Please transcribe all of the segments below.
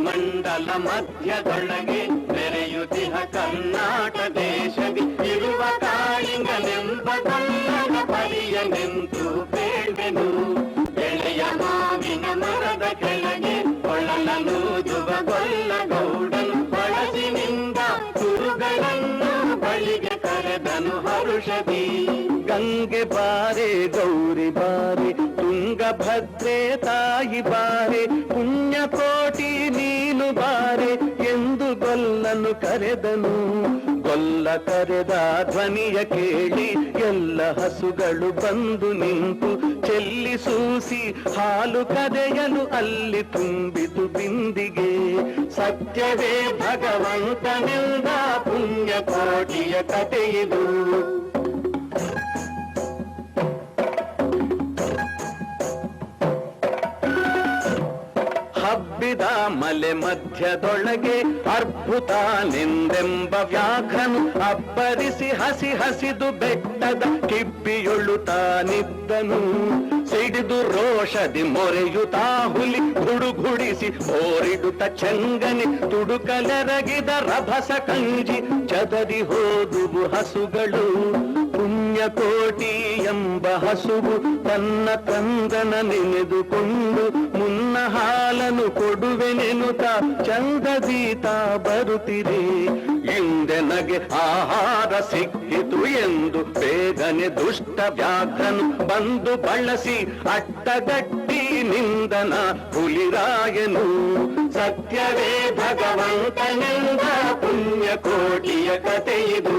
ಮಂಡಲ ಮಧ್ಯದೊಳಗೆ ಮೆರೆಯುತ್ತಿಹ ಕರ್ನಾಟ ದೇಶದಿ ಇರುವ ಕಾಳಿಂಗನೆಂಬ ಕನ್ನಡ ಪರಿಯನೆಂದು ಬೇಡ್ವೆನು. ಎಳೆಯ ಮಾವಿನ ಮರದ ಕೆಳಗೆ ಕೊಳಲನೂದುವ ಗೊಲ್ಲಗೌಡನು ಬಳಸಿನಿಂದ ಕುರುಗಳನ್ನು ಬಳಿಗೆ ಕರೆದನು ಹರುಷದಿ. ಗಂಗೆ ಬಾರೆ ಗೌರಿ ಬಾರೆ ತುಂಗಭದ್ರೆ ತಾಯಿ ಬಾರೆ ಪುಣ್ಯಕೋಟಿ ನೀನು ಬಾರೆ ಎಂದು ಗೊಲ್ಲನು ಕರೆದನು. ಗೊಲ್ಲ ಕರೆದ ಧ್ವನಿಯ ಕೇಳಿ ಎಲ್ಲ ಹಸುಗಳು ಬಂದು ನಿಂತು ಚೆಲ್ಲಿ ಸೂಸಿ ಹಾಲು ಕದೆಯಲು ಅಲ್ಲಿ ತುಂಬಿತು ಬಿಂದಿಗೆ. ಸತ್ಯವೇ ಭಗವಂತನೆಂದ ಪುಣ್ಯಕೋಟಿಯ ಕಥೆಯಿದು. ಹಬ್ಬಿದ ಮಲೆ ಮಧ್ಯದೊಳಗೆ ಅರ್ಭುತನೆಂದೆಂಬ ವ್ಯಾಘ್ರನು ಅಬ್ಬರಿಸಿ ಹಸಿ ಹಸಿದು ಬೆಟ್ಟದ ಕಿಬ್ಬಿಯೊಳು ತಾನಿದ್ದನು. ಸಿಡಿದು ರೋಷದಿ ಮೊರೆಯುತ್ತಾ ಹುಲಿ ಗುಡುಗುಡಿಸಿ ಓರಿಡುತ್ತ ಚಂಗನೆ ತುಡುಕಲೆರಗಿದ ರಭಸ ಕಂಜಿ ಚದರಿ ಹೋದುವು ಹಸುಗಳು. ಪುಣ್ಯಕೋಟಿ ಎಂಬ ಹಸುವು ತನ್ನ ಕಂದನ ನೆನೆದುಕೊಂಡು ಮುನ್ನ ಹಾಲನು ಕೊಡುವೆನೆನುತ ಚಂದದೀತ ಬರುತ್ತಿದೆ. ಹಿಂದೆ ನಗೆ ಆಹಾರ ಸಿಕ್ಕಿತು ಎಂದು ಬೇಗನೆ ದುಷ್ಟ ವ್ಯಾಘ್ರನು ಬಂದು ಬಳಸಿ ಅಟ್ಟಗಟ್ಟಿ ನಿಂದನ ಹುಲಿರಾಯನು. ಸತ್ಯವೇ ಭಗವಂತನೆಂದ ಪುಣ್ಯಕೋಟಿಯ ಕಥೆಯಿದು.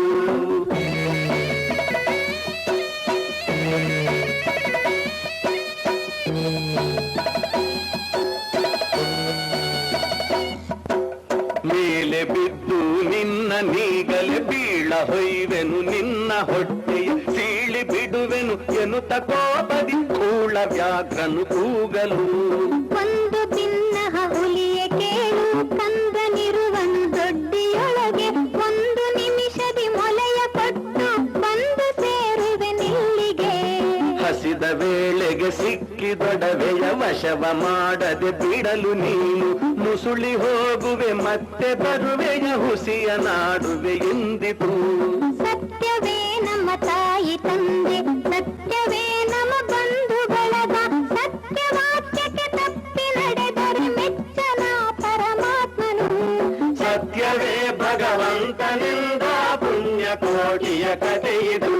ಮೇಲೆ ಬಿದ್ದು ನಿನ್ನ ನೀಗಲೆ ಬೀಳ ಹೊಯ್ವೆನು ನಿನ್ನ ಹೊಟ್ಟೆಯ ಸೀಳಿ ಬಿಡುವೆನು ಎನ್ನುತ್ತ ಕೋಪದಿ ಕೂಳ ವ್ಯಾಘ್ರನು ಕೂಗಲು. ಒಂದು ಭಿನ್ನಹ ಹುಲಿಯ ಕೇಳು ಕಂದನಿರುವನು ದೊಡ್ಡಿಯೊಳಗೆ ಒಂದು ನಿಮಿಷದಿ ಮೊಲೆಯ ಕೊಟ್ಟು ಬಂದು ಸೇರುವೆ ನಿಲ್ಲಿಗೆ. ಹಸಿದ ವೇಳೆಗೆ ಸಿಕ್ಕಿದೊಡವೆಯ ವಶವ ಮಾಡದೆ ಬಿಡಲು ನೀನು ಮುಸುಳಿ ಹೋಗುವೆ ಮತ್ತೆ ಬರುವೆಯ ಹುಸಿಯ ನಾಡುವೆ ಎಂದಿತು. ಸತ್ಯವೇ ನಮ್ಮ ತಾಯಿ ತಂದೆ ಸತ್ಯವೇ ನಮ್ಮ ಬಂಧು ಬಳಗ ಸತ್ಯವಾಕ್ಯಕ್ಕೆ ತಪ್ಪಿ ನಡೆದರೆ ಮೆಚ್ಚನ ಪರಮಾತ್ಮನು. ಸತ್ಯವೇ ಭಗವಂತನಿಂದ ಪುಣ್ಯಕೋಟಿಯ ಕಥೆಯಿದು.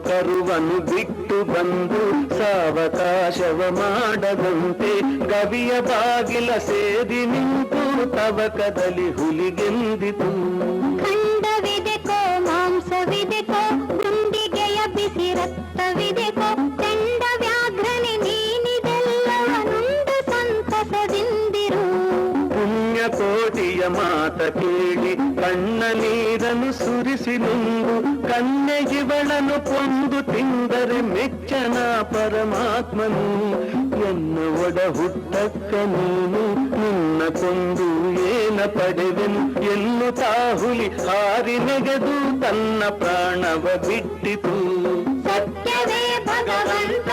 ಕರುವನ್ನು ಬಿಟ್ಟು ಬಂದು ಸಾವಕಾಶವ ಮಾಡದಂತೆ ಗವಿಯ ಬಾಗಿಲ ಸೇರಿ ನಿಂತು ತವಕದಲ್ಲಿ ಹುಲಿಗೆಂದಿತು. ಖಂಡವಿದೆಕೋ ಮಾಂಸವಿದೆಕೋ ಮಾತ ಕೇಳಿ ಕಣ್ಣ ನೀರನ್ನು ಸುರಿಸಿ ನುಂಗು ಕನ್ಯೆಗಿವಳನು ಕೊಂದು ತಿಂದರೆ ಮೆಚ್ಚನ ಪರಮಾತ್ಮನು ಎನ್ನ ಒಡ ಹುಟ್ಟಕ್ಕ ನೀನು ನಿನ್ನ ಕೊಂದು ಏನ ಪಡೆದೆನು ಎನ್ನುತ್ತಾ ಹುಲಿ ಹಾರಿ ನೆಗೆದು ತನ್ನ ಪ್ರಾಣವ ಬಿಟ್ಟಿತು. ಸತ್ಯವೇ ಭಗವಂತ